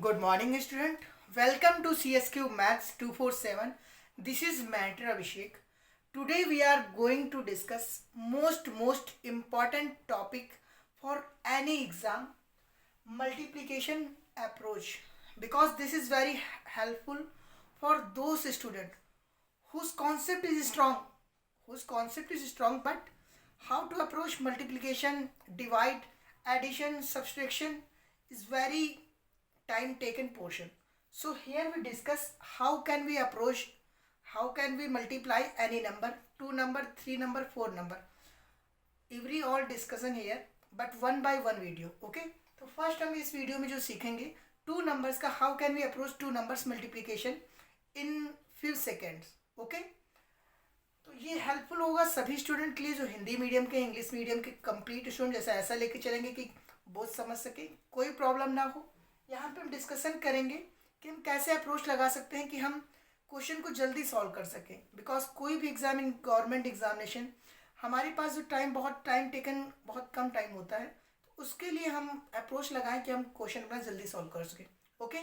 Good morning, student. Welcome to CSQ Maths 247. This is Mentor Abhishek. Today we are going to discuss most important topic for any exam, multiplication approach, because this is very helpful for those student whose concept is strong, but how to approach multiplication, divide, addition, subtraction is very time taken portion. So here we discuss how can we approach, how can we multiply any number, two number, three number, four number. Every all discussion here, but one by one video. Okay, तो first हम इस video में जो सीखेंगे two numbers का, how can we approach two numbers multiplication in few seconds. Okay, तो ये helpful होगा सभी स्टूडेंट के लिए जो हिंदी मीडियम के, इंग्लिश मीडियम के कंप्लीट स्टूडेंट. जैसा ऐसा लेके चलेंगे कि बहुत समझ सके, कोई प्रॉब्लम ना हो. यहाँ पे हम डिस्कशन करेंगे कि हम कैसे अप्रोच लगा सकते हैं कि हम क्वेश्चन को जल्दी सॉल्व कर सकें. बिकॉज कोई भी एग्जाम इन गवर्नमेंट एग्जामिनेशन हमारे पास जो टाइम, बहुत टाइम टेकन, बहुत कम टाइम होता है, तो उसके लिए हम अप्रोच लगाएं कि हम क्वेश्चन अपना जल्दी सॉल्व कर सकें. Okay,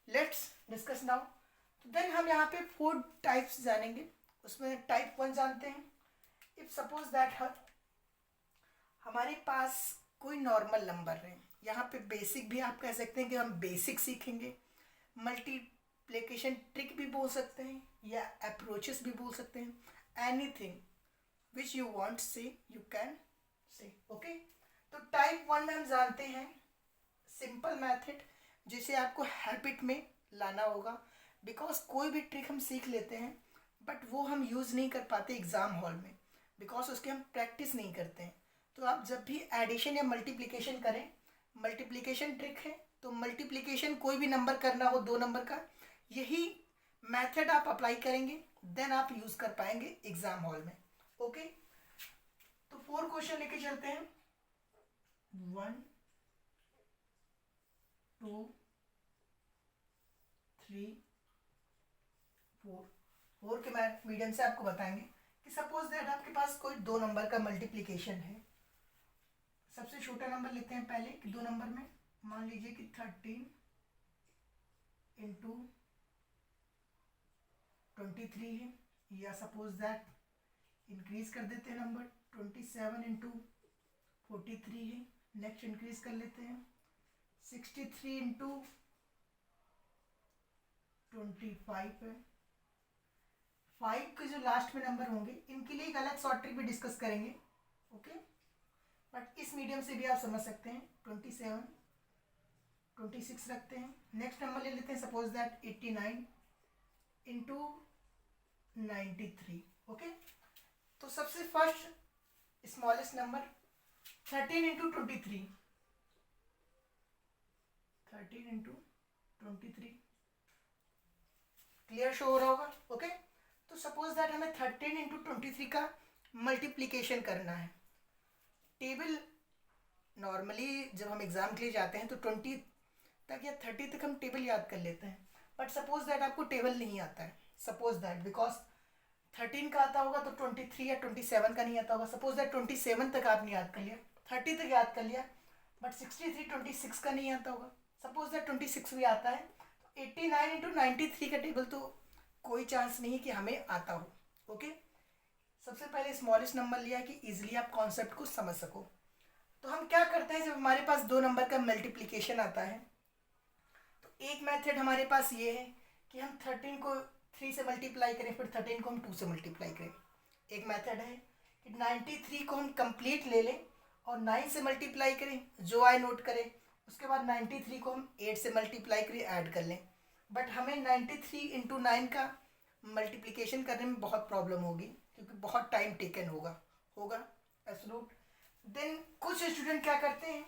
let's discuss now. तो देन हम यहाँ पे 4 टाइप्स जानेंगे. उसमें टाइप 1 जानते हैं. इफ सपोज दैट हमारे पास कोई नॉर्मल नंबर है, यहाँ पे बेसिक भी आप कह सकते हैं कि हम बेसिक सीखेंगे, मल्टीप्लिकेशन ट्रिक भी बोल सकते हैं या अप्रोचेस भी बोल सकते हैं. Anything which you want say you can say. Okay, तो टाइप 1 में हम जानते हैं सिंपल मेथड, जिसे आपको हैबिट में लाना होगा. बिकॉज कोई भी ट्रिक हम सीख लेते हैं बट वो हम यूज़ नहीं कर पाते एग्ज़ाम हॉल में, बिकॉज उसकी हम प्रैक्टिस नहीं करते हैं. तो आप जब भी एडिशन या मल्टीप्लिकेशन करें, मल्टीप्लिकेशन ट्रिक है तो मल्टीप्लिकेशन कोई भी नंबर करना हो, 2 नंबर का, यही मेथड आप अप्लाई करेंगे, देन आप यूज़ कर पाएंगे एग्ज़ाम हॉल में. ओके, तो 4 क्वेश्चन लेके चलते हैं. 1 2 3 4. 4 के मीडियम से आपको बताएंगे कि सपोज दैट आपके पास कोई 2 नंबर का मल्टीप्लिकेशन है. सबसे छोटा नंबर लेते हैं पहले कि 2 नंबर में मान लीजिए कि 13 इंटू 23 है, या सपोज दैट इंक्रीज कर देते हैं नंबर 27 इंटू 43 है. नेक्स्ट इंक्रीज कर लेते हैं 63 इंटू 25 है. 5 के जो लास्ट में नंबर होंगे इनके लिए एक अलग शॉर्ट ट्रिक भी डिस्कस करेंगे. ओके, बट इस मीडियम से भी आप समझ सकते हैं. 27 26 रखते हैं. नेक्स्ट नंबर ले लेते हैं सपोज दैट 89 इंटू 93. ओके, तो सबसे first smallest number 13 into 23. 13 into 23 clear show हो रहा होगा. ओके, तो सपोज दैट हमें 13 इंटू 23 का मल्टीप्लिकेशन करना है. टेबल नॉर्मली जब हम एग्ज़ाम के लिए जाते हैं तो 20 तक या 30 तक हम टेबल याद कर लेते हैं. बट सपोज दैट आपको टेबल नहीं आता है, सपोज दैट बिकॉज 13 का आता होगा तो 23 या 27 का नहीं आता होगा. सपोज दैट 27 तक आपने याद कर लिया, 30 तक याद कर लिया, बट 63 26 का नहीं आता होगा. सपोज दैट 26 भी आता है, तो 89 इंटू 93 का टेबल तो कोई चांस नहीं है कि हमें आता हो. ओके, सबसे पहले स्मॉलेस्ट नंबर लिया कि इजीली आप कॉन्सेप्ट को समझ सको. तो हम क्या करते हैं जब हमारे पास 2 नंबर का मल्टीप्लिकेशन आता है, तो एक मेथड हमारे पास ये है कि हम 13 को 3 से मल्टीप्लाई करें, फिर 13 को हम 2 से मल्टीप्लाई करें. एक मेथड है कि 93 को हम कंप्लीट ले लें और 9 से मल्टीप्लाई करें, जो आए नोट करें. उसके बाद 93 को हम 8 से मल्टीप्लाई करें, ऐड कर लें. बट हमें 93 इंटू 9 का मल्टीप्लिकेशन करने में बहुत प्रॉब्लम होगी, क्योंकि बहुत टाइम टेकन होगा एब्सोल्यूट. देन कुछ स्टूडेंट क्या करते हैं,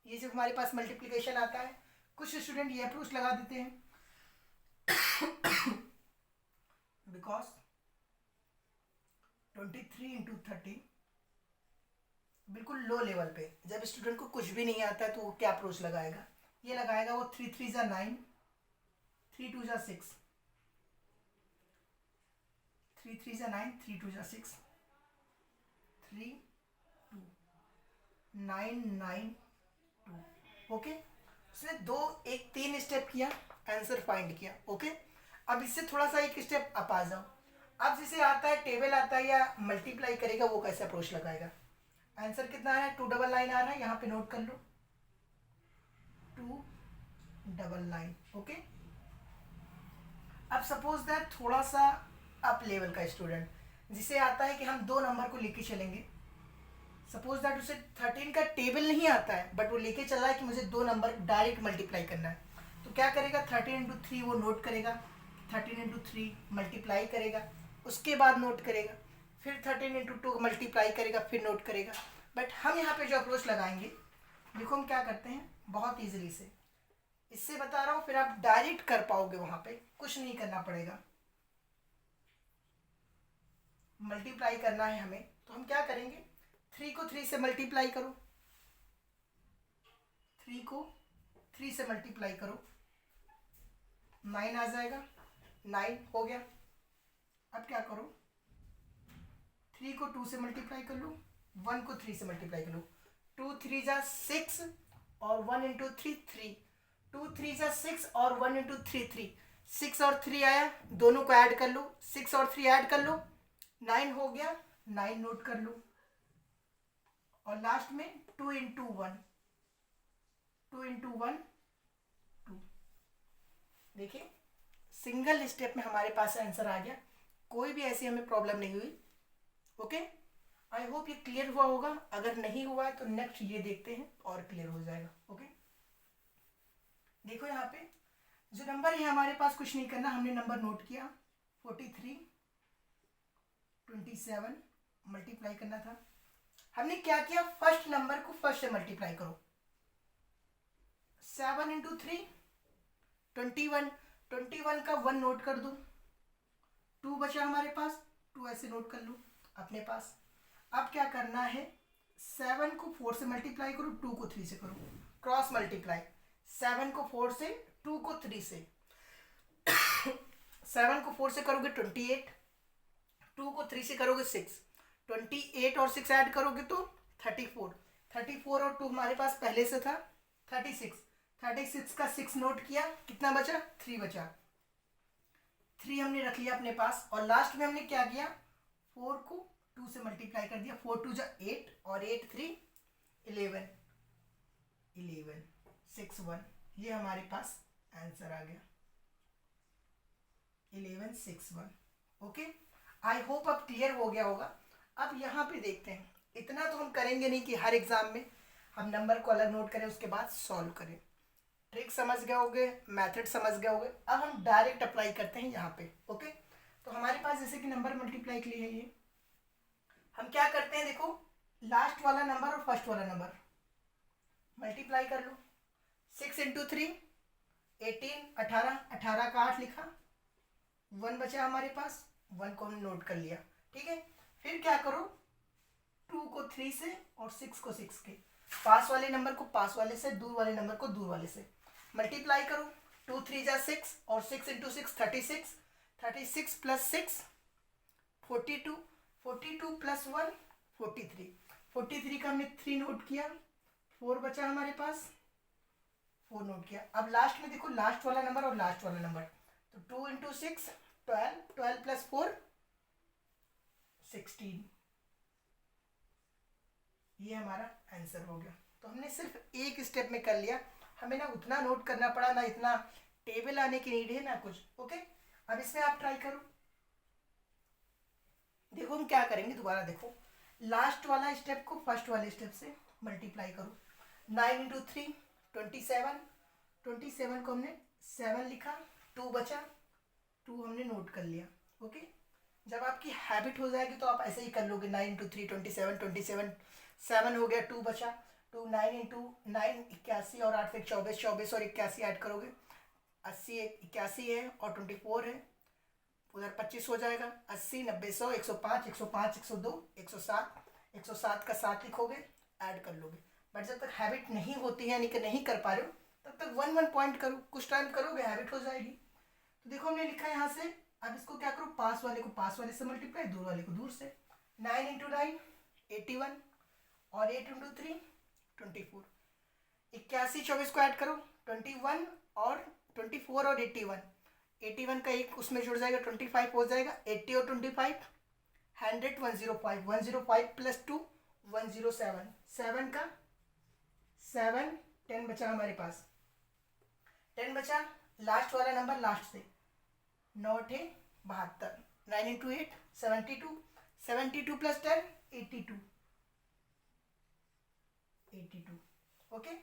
ये जब हमारे पास मल्टीप्लिकेशन आता है, कुछ स्टूडेंट ये अप्रोच लगा देते हैं बिकॉज 23 इंटू 30 बिल्कुल लो लेवल पे, जब स्टूडेंट को कुछ भी नहीं आता है तो वो क्या अप्रोच लगाएगा, ये लगाएगा वो 3 3 जा 9, 3 2 जा 6, 3 3 जा 9, 3 2 जा 6, 3 2 9 9 2. ओके, उसने एक 3 स्टेप किया, आंसर फाइंड किया। ओके, अब इससे थोड़ा सा एक स्टेप अप आ जाओ। अब जिसे आता है टेबल आता है या मल्टीप्लाई करेगा वो कैसे अप्रोच लगाएगा। आंसर कितना है, 299 आ रहा है, यहाँ पे नोट कर लो 299। ओके, अब सपोज दैट थोड़ा सा अप लेवल का स्टूडेंट जिसे आता है कि हम 2 नंबर को लेके चलेंगे। सपोज दैट उसे 13 का टेबल नहीं आता है बट वो लेके चल रहा है कि मुझे 2 नंबर डायरेक्ट मल्टीप्लाई करना है। तो क्या करेगा, 13 इंटू 3 वो नोट करेगा, 13 इंटू 3 मल्टीप्लाई करेगा, उसके बाद नोट करेगा, फिर 13 इंटू 2 मल्टीप्लाई करेगा, फिर नोट करेगा। बट हम यहाँ पे जो अप्रोच लगाएंगे, देखो हम क्या करते हैं, बहुत ईजिली से इससे बता रहा हूँ, फिर आप डायरेक्ट कर पाओगे, वहाँ पे कुछ नहीं करना पड़ेगा। मल्टीप्लाई करना है हमें, तो हम क्या करेंगे, 3 को 3 से मल्टीप्लाई करो, 3 को 3 से मल्टीप्लाई करो, 9 आ जाएगा, 9 हो गया। अब क्या करो, 3 को 2 से मल्टीप्लाई कर लो, 1 को 3 से मल्टीप्लाई कर लो, 2 3 जा 6 और 1 इंटू 3 3, 2 3 जा 6 और 1 इंटू 3 3, 6 और 3 आया, दोनों को ऐड कर लो, 6 और 3 ऐड कर लो, 9 हो गया, 9 नोट कर लो। और लास्ट में 2 इंटू 1, 2 इंटू 1 2। देखिए सिंगल स्टेप में हमारे पास आंसर आ गया, कोई भी ऐसी हमें प्रॉब्लम नहीं हुई। ओके, आई होप ये क्लियर हुआ होगा, अगर नहीं हुआ है तो नेक्स्ट ये देखते हैं और क्लियर हो जाएगा। ओके, देखो यहाँ पे जो नंबर है हमारे पास, कुछ नहीं करना, हमने नंबर नोट किया 43 27 मल्टीप्लाई करना था। हमने क्या किया, फर्स्ट नंबर को फर्स्ट से मल्टीप्लाई करो, 7 इंटू 3 21, 21 का 1 नोट कर दो, 2 बचा हमारे पास, 2 ऐसे नोट कर लो अपने पास। अब क्या करना है, 7 को 4 से मल्टीप्लाई करो, 2 को 3 से करो, क्रॉस मल्टीप्लाई, 7 को 4 से, 2 को 3 से 7 को 4 से करोगे 28, 2 को 3 से करोगे 6, 28 और 6 ऐड करोगे तो 34, 34 और 2 हमारे पास पहले से था 36, 36 का 6 नोट किया, कितना बचा, 3 बचा, 3 हमने रख लिया अपने पास। और लास्ट में हमने क्या किया, 4 को 2 से मल्टीप्लाई कर दिया, 4 2 जा 8 और 8 3 11, 11 6 1, ये हमारे पास आंसर आ गया 11 6 1। ओके, आई होप अब क्लियर हो गया होगा। अब यहाँ पे देखते हैं, इतना तो हम करेंगे नहीं कि हर एग्जाम में हम नंबर को अलग नोट करें उसके बाद सॉल्व करें। ट्रिक समझ गए होगे, मेथड समझ गए होगे, अब हम डायरेक्ट अप्लाई करते हैं यहाँ पे। ओके, तो हमारे पास जैसे कि नंबर मल्टीप्लाई के लिए है ये, हम क्या करते हैं, देखो लास्ट वाला नंबर और फर्स्ट वाला नंबर मल्टीप्लाई कर लो, 6 इंटू 3 18, 18, 18 का 8 लिखा, 1 बचा हमारे पास, 1 को हमने नोट कर लिया। ठीक है, फिर क्या करो, 2 को 3 से और 6 को 6 के, पास वाले नंबर को पास वाले से, दूर वाले नंबर को दूर वाले से मल्टीप्लाई करो, 2 3 जा 6 और 6 इंटू 6 36, 36 प्लस 6 42, 42 प्लस 1 43, 43 का हमने 3 नोट किया, 4 बचा हमारे पास, 4 नोट किया। अब लास्ट में देखो, लास्ट वाला नंबर और लास्ट वाला नंबर, तो 2 इंटू 6 12, 12 प्लस 4 16, ये हमारा आंसर हो गया। तो हमने सिर्फ एक स्टेप में कर लिया, हमें ना उतना नोट करना पड़ा, ना इतना टेबल आने की नीड है ना कुछ। ओके, अब इसमें आप ट्राई करो, देखो हम क्या करेंगे, दोबारा देखो, लास्ट वाला स्टेप को फर्स्ट वाले स्टेप से मल्टीप्लाई करो, 9 इंटू 3 27, 27 को हमने 7 लिखा, 2 बचा, 2 हमने नोट कर लिया। ओके, जब आपकी हैबिट हो जाएगी तो आप ऐसे ही कर लोगे, 9 इंटू 3 27, 27 7 हो गया, 2 बचा, 2 9 इंटू 9 81 और 8 फिर 24, 24 और 81 ऐड करोगे, 80 81 है और 24 है, उधर 25 हो जाएगा, 80 90 100 105 105 102 107, 107 का 7 लिखोगे, ऐड कर लोगे। बट जब तक हैबिट नहीं होती है, यानी कि नहीं कर पा रहे हो, तब तक 1 1 पॉइंट करो, कुछ टाइम करोगे हैबिट हो जाएगी। तो देखो हमने लिखा है यहाँ से, अब इसको क्या करो, पास वाले को पास वाले से मल्टीप्लाई, दूर वाले को दूर से, 9 इंटू 9 81 और 8 इंटू 3 24, 81 24 को ऐड करो 21 और 24 और 81, 81 का एक उसमें जुड़ जाएगा 25 हो जाएगा, 80 और 25 100 105, 105 प्लस 2 107, 7 का 7 10 बचा हमारे पास, 10 बचा, लास्ट वाला नंबर लास्ट से 9 थे 72, 9 इंटू 8 72, 72 प्लस 10 82, 82। ओके,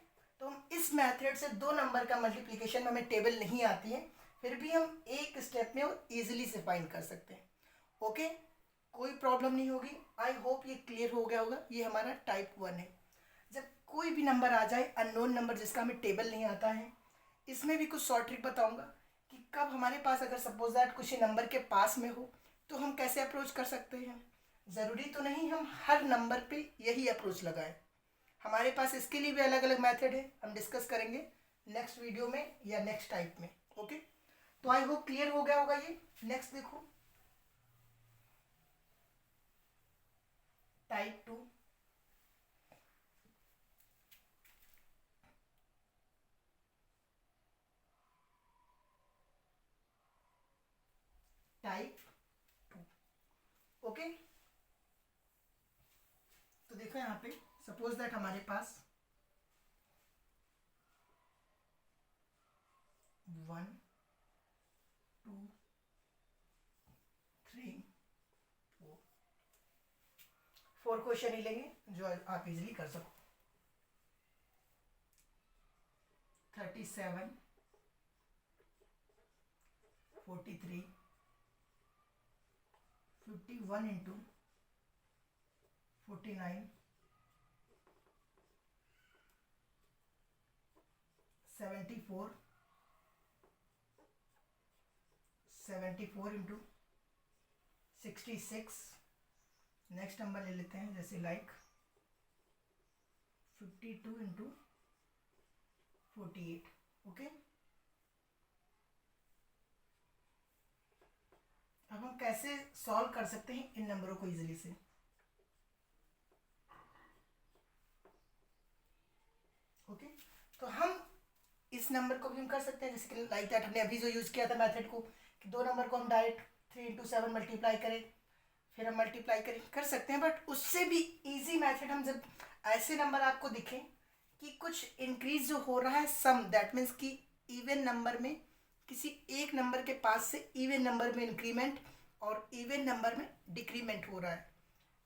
तो हम इस मेथड से दो नंबर का मल्टीप्लिकेशन में हमें टेबल नहीं आती है, फिर भी हम एक स्टेप में और इजीली से फाइंड कर सकते हैं। ओके, कोई प्रॉब्लम नहीं होगी। आई होप ये क्लियर हो गया होगा। ये हमारा टाइप 1 है। जब कोई भी नंबर आ जाए अननोन नंबर जिसका हमें टेबल नहीं आता है, इसमें भी कुछ शॉर्ट ट्रिक बताऊंगा कि कब हमारे पास अगर सपोज दैट कुछ नंबर के पास में हो तो हम कैसे अप्रोच कर सकते हैं। ज़रूरी तो नहीं हम हर नंबर पे यही अप्रोच लगाएं, हमारे पास इसके लिए भी अलग अलग मेथड है, हम डिस्कस करेंगे नेक्स्ट वीडियो में या नेक्स्ट टाइप में। ओके, तो आई होप क्लियर हो गया होगा ये। नेक्स्ट देखो, टाइप 2। टाइप 2। ओके, तो देखो यहाँ पे सपोज दैट हमारे पास 1 2 3 4 क्वेश्चन ही लेंगे जो आप इजीली कर सको। 37 43 51 इंटू 49 74 74 इंटू 66। नेक्स्ट नंबर ले लेते हैं जैसे लाइक 52 इंटू 48। ओके, अब हम कैसे सॉल्व कर सकते हैं इन नंबरों को इजीली से। ओके, तो हम इस नंबर को भी हम कर सकते हैं जैसे कि लाइक दैट हमने अभी जो यूज़ किया था मेथड को कि दो नंबर को हम डायरेक्ट 3 इंटू 7 मल्टीप्लाई करें, फिर हम मल्टीप्लाई करें, कर सकते हैं। बट उससे भी इजी मेथड, हम जब ऐसे नंबर आपको दिखें कि कुछ इंक्रीज जो हो रहा है सम, दैट मीन्स कि इवन नंबर में किसी एक नंबर के पास से इवन नंबर में इंक्रीमेंट और इवन नंबर में डिक्रीमेंट हो रहा है,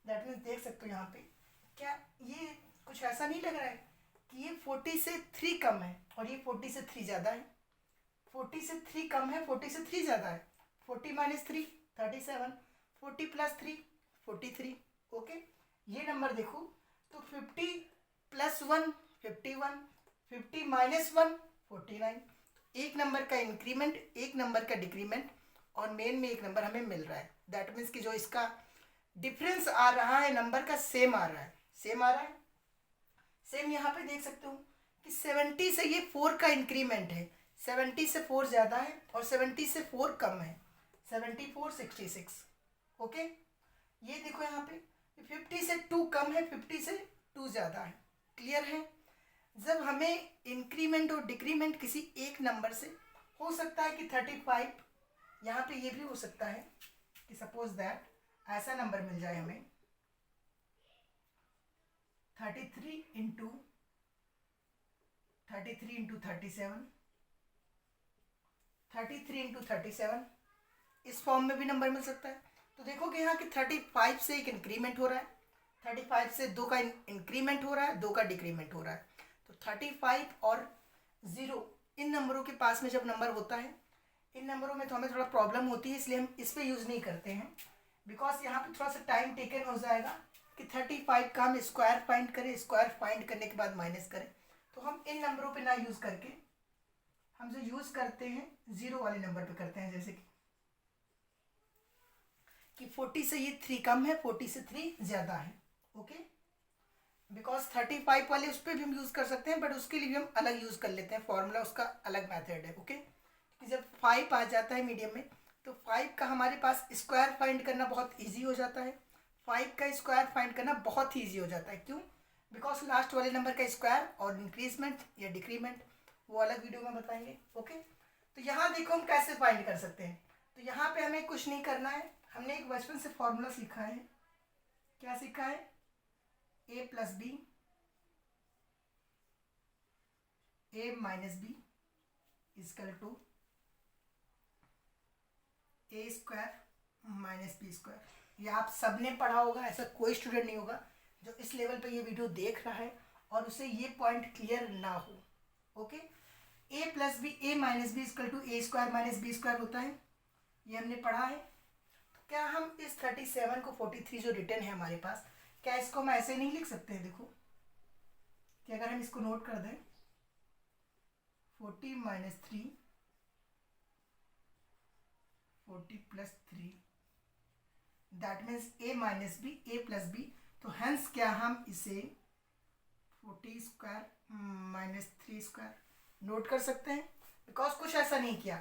दैट मीन्स देख सकते हो यहाँ पे क्या ये कुछ ऐसा नहीं लग रहा है कि ये 40 से 3 कम है और ये 40 से 3 ज़्यादा है, 40 से 3 कम है 40 से 3 ज़्यादा है, 40 माइनस 3 37, 40 प्लस 3 43। ओके, ये नंबर देखो तो 50 प्लस 1 51, 50 माइनस 1 49। एक नंबर का इंक्रीमेंट एक नंबर का डिक्रीमेंट और मेन में एक नंबर हमें मिल रहा है, दैट मीन्स कि जो इसका डिफरेंस आ रहा है नंबर का सेम आ रहा है, सेम आ रहा है। सेम यहाँ पे देख सकते हो कि 70 से ये 4 का इंक्रीमेंट है, 70 से 4 ज़्यादा है और 70 से 4 कम है, 74 66। ओके, ये देखो यहाँ पे 50 से 2 कम है 50 से 2 ज़्यादा है। क्लियर है। जब हमें इंक्रीमेंट और डिक्रीमेंट किसी एक नंबर से हो सकता है कि 35, यहाँ पे ये भी हो सकता है कि सपोज दैट ऐसा नंबर मिल जाए हमें 33 इंटू 33 इंटू 37, 33 इंटू 37, इस फॉर्म में भी नंबर मिल सकता है। तो देखो कि यहाँ कि 35 से एक इंक्रीमेंट हो रहा है, 35 से 2 का इंक्रीमेंट हो रहा है, 2 का डिक्रीमेंट हो रहा है। तो 35 और 0 इन नंबरों के पास में जब नंबर होता है, इन नंबरों में तो हमें थोड़ा प्रॉब्लम होती है, इसलिए हम इस पर यूज़ नहीं करते हैं, बिकॉज यहाँ पे थोड़ा सा टाइम टेकन हो जाएगा कि 35 का हम स्क्वायर फाइंड करें, स्क्वायर फाइंड करने के बाद माइनस करें। तो हम इन नंबरों पे ना यूज़ करके हम जो यूज़ करते हैं 0 वाले नंबर पे करते हैं, जैसे कि 40 से ये 3 कम है 40 से 3 ज़्यादा है। ओके, बिकॉज 35 वाले उस पर भी हम यूज़ कर सकते हैं, बट उसके लिए भी हम अलग यूज़ कर लेते हैं, फॉर्मूला उसका अलग मेथड है। ओके, कि जब 5 आ जाता है मीडियम में तो 5 का हमारे पास स्क्वायर फाइंड करना बहुत ईजी हो जाता है, 5 का स्क्वायर फाइंड करना बहुत ही ईजी हो जाता है। क्यों? बिकॉज लास्ट वाले नंबर का स्क्वायर और इंक्रीजमेंट या डिक्रीमेंट वो अलग वीडियो में बताएंगे। ओके, तो यहाँ देखो हम कैसे फाइंड कर सकते हैं। तो यहाँ पे हमें कुछ नहीं करना है, हमने एक बचपन से फॉर्मूला सीखा है। क्या सीखा है? a plus B, a minus B equal to A square minus B square. ये आप सबने पढ़ा होगा, ऐसा कोई स्टूडेंट नहीं होगा जो इस लेवल पे ये वीडियो देख रहा है और उसे ये पॉइंट क्लियर ना हो। Okay, a plus B, A minus B equal to A square minus B square होता है, ये हमने पढ़ा है। तो क्या हम इस 37 को 43 जो रिटर्न है हमारे पास, क्या इसको हम ऐसे नहीं लिख सकते हैं? देखो कि अगर हम इसको नोट कर दें 40 minus 3 40 plus 3 that means a minus B, a plus B. तो हेंस क्या हम इसे 40 स्क्वायर माइनस 3 स्क्वायर नोट कर सकते हैं, बिकॉज कुछ ऐसा नहीं किया।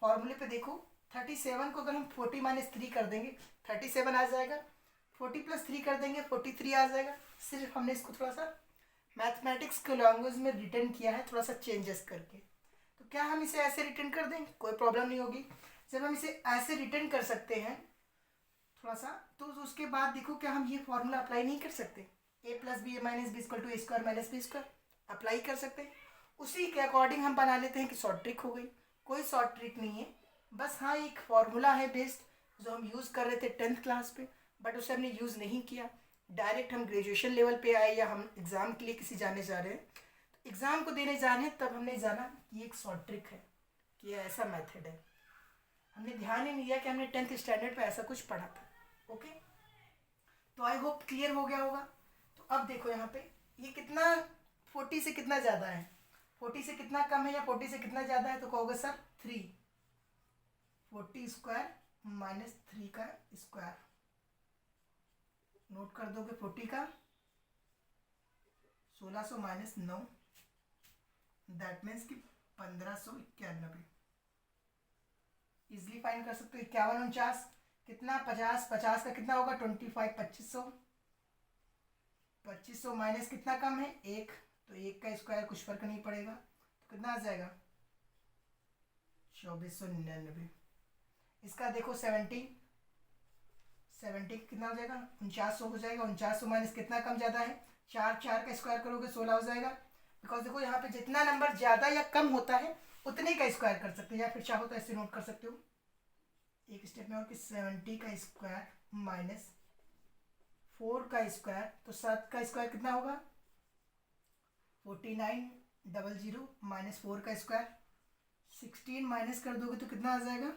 फॉर्मूले पे देखो 37 को अगर हम 40 माइनस 3 कर देंगे 37 आ जाएगा, 40 प्लस 3 कर देंगे 43 आ जाएगा। सिर्फ हमने इसको थोड़ा सा मैथमेटिक्स के लैंग्वेज में रिटर्न किया है, थोड़ा सा चेंजेस करके। तो क्या हम इसे ऐसे रिटर्न कर दें? कोई प्रॉब्लम नहीं होगी। जब हम इसे ऐसे रिटर्न कर सकते हैं थोड़ा सा, तो उसके बाद देखो क्या हम ये फॉर्मूला अप्लाई नहीं कर सकते? a plus B, A minus B equal to A square minus B square apply कर सकते हैं। उसी के अकॉर्डिंग हम बना लेते हैं कि शॉर्ट ट्रिक हो गई। कोई शॉर्ट ट्रिक नहीं है, बस हाँ एक फॉर्मूला है बेस्ड जो हम यूज़ कर रहे थे 10th क्लास पे, बट उसे हमने यूज़ नहीं किया। डायरेक्ट हम ग्रेजुएशन लेवल पे आए या हम एग्ज़ाम के लिए किसी जाने जा रहे हैं, तो एग्ज़ाम को देने जाने हैं तब हमने जाना कि एक शॉर्ट ट्रिक है, कि ऐसा मेथड है। हमने ध्यान ही नहीं दिया कि हमने 10th स्टैंडर्ड पे ऐसा कुछ पढ़ा था। ओके, तो आई होप क्लियर हो गया होगा। तो अब देखो यहाँ पे ये कितना 40 से कितना ज़्यादा है, 40 से कितना कम है या 40 से कितना ज़्यादा है? तो कहोगे सर 3, 40 स्क्वायर माइनस 3 का स्क्वायर। नोट कर दोगे 40 का 1600 माइनस 9 दैट मीन्स कि 1591। इजिली फाइंड कर सकते हो। 51 49 कितना? 50, 50 का कितना होगा? 25, 2500। 2500 माइनस कितना कम है? 1, तो 1 का स्क्वायर कुछ फर्क नहीं पड़ेगा, तो कितना आ जाएगा? 2499। इसका देखो 70 कितना हो जाएगा? 4900 हो जाएगा। 4900 माइनस कितना कम ज़्यादा है? 4, 4 का स्क्वायर करोगे 16 हो जाएगा। बिकॉज देखो यहाँ पे जितना नंबर ज़्यादा या कम होता है उतने का स्क्वायर कर सकते हैं, या फिर चाहो तो ऐसे नोट कर सकते हो एक स्टेप में और कि 70 का स्क्वायर माइनस 4 का स्क्वायर, तो 7 का स्क्वायर कितना होगा? 4900 माइनस 4 का स्क्वायर 16 माइनस कर दोगे तो कितना आ जाएगा?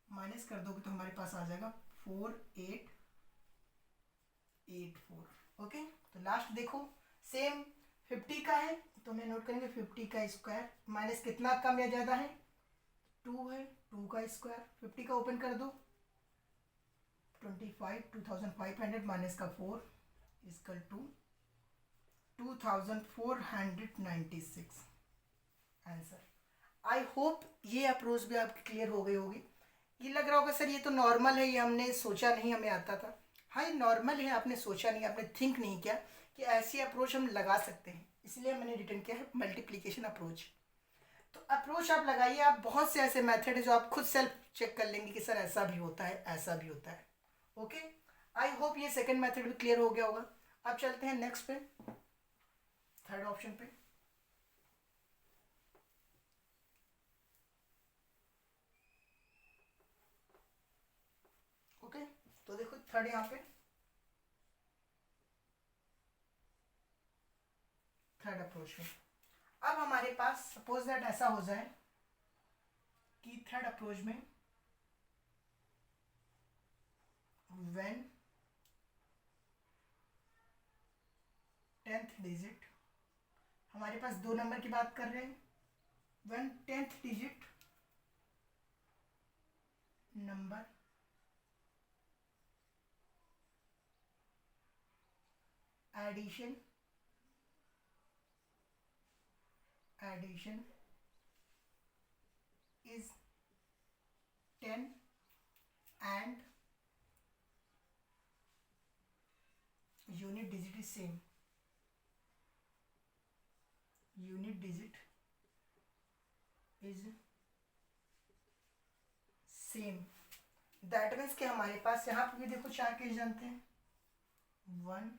माइनस कर दोगे तो हमारे पास आ जाएगा 4884। ओके, तो लास्ट देखो सेम 50 का है तो मैं नोट करेंगे 50 का स्क्वायर माइनस कितना कम या ज़्यादा है? 2 है, 2 का स्क्वायर। 50 का ओपन कर दो 25 माइनस का 4 equal to 2496 answer. I hope ये अप्रोच भी आपकी क्लियर हो गई होगी। ये लग रहा होगा सर ये तो नॉर्मल है, ये हमने सोचा नहीं, हमें आता था। हाँ ये नॉर्मल है, आपने सोचा नहीं, आपने थिंक नहीं किया कि ऐसी अप्रोच हम लगा सकते हैं, इसलिए मैंने रिटर्न किया है मल्टीप्लिकेशन अप्रोच। तो अप्रोच आप लगाइए, आप बहुत से ऐसे मेथड है जो आप खुद सेल्फ चेक कर लेंगे कि सर ऐसा भी होता है, ऐसा भी होता है। ओके, आई होप ये सेकंड मेथड भी क्लियर हो गया होगा। अब चलते हैं नेक्स्ट पे, थर्ड ऑप्शन पे। ओके, तो देखो थर्ड यहाँ पे थर्ड अप्रोच में अब हमारे पास सपोज दैट ऐसा हो जाए कि थर्ड अप्रोच में व्हेन 10th डिजिट, हमारे पास 2 नंबर की बात कर रहे हैं, when 10th digit number addition is 10 and unit digit is same. Unit digit is same. That means कि हमारे पास यहाँ पे भी देखो 4 केस जानते हैं, 1